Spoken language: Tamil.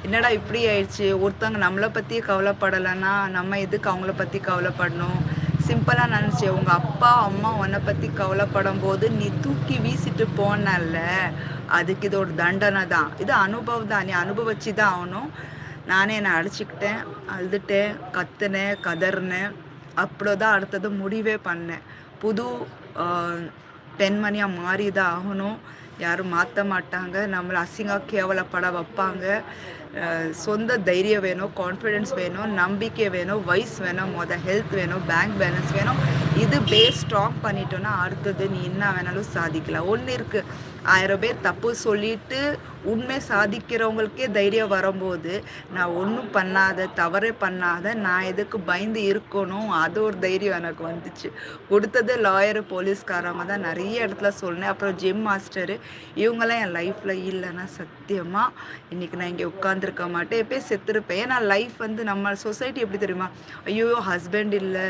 என்னடா இப்படி ஆயிடுச்சு, ஒருத்தவங்க நம்மளை பற்றி கவலைப்படலைன்னா நம்ம எதுக்கு அவங்கள பற்றி கவலைப்படணும். சிம்பிளாக நினச்சேன், உங்கள் அப்பா அம்மா உன்னை பற்றி கவலைப்படும் போது நீ தூக்கி வீசிட்டு போனல்ல, அதுக்கு இது ஒரு தண்டனை தான். இது அனுபவம் தான், நீ அனுபவிச்சு தான் ஆகணும். நானே என்னை அடிச்சுக்கிட்டேன், அழுதுட்டேன், கத்துனேன், கதறினேன். அப்படிதான் அடுத்தது முடிவே பண்ணேன். புது பெண்மணியாக மாறி தான் ஆகணும். யாரும் மாற்ற மாட்டாங்க, நம்மளை அசிங்கம் கேவலப்பட வைப்பாங்க. சொந்த தைரியம் வேணும், கான்ஃபிடென்ஸ் வேணும், நம்பிக்கை வேணும், வயசு வேணும், ஹெல்த் வேணும், பேங்க் பேலன்ஸ் வேணும். இது பேஸ் ஸ்ட்ராங் பண்ணிட்டோன்னா அடுத்தது நீ என்ன வேணாலும் சாதிக்கலாம். ஒன்று இருக்குது, 1000 பேர் தப்பு சொல்லிட்டு உண்மை சாதிக்கிறவங்களுக்கே தைரியம் வரும்போது, நான் ஒன்றும் பண்ணாத, தவறே பண்ணாத, நான் எதுக்கு பயந்து இருக்கணும், அது ஒரு தைரியம் எனக்கு வந்துச்சு. கொடுத்தது லாயரு, போலீஸ்காரங்க தான் நிறைய இடத்துல சொன்னேன். அப்புறம் ஜிம் மாஸ்டரு, இவங்கெல்லாம் என் லைஃப்பில் இல்லைன்னா சத்தியமாக இன்றைக்கி நான் இங்கே உட்காந்துருக்க மாட்டேன், எப்போயே செத்துருப்பேன். ஏன்னா லைஃப் வந்து நம்ம சொசைட்டி எப்படி தெரியுமா, ஐயோ ஹஸ்பண்ட் இல்லை,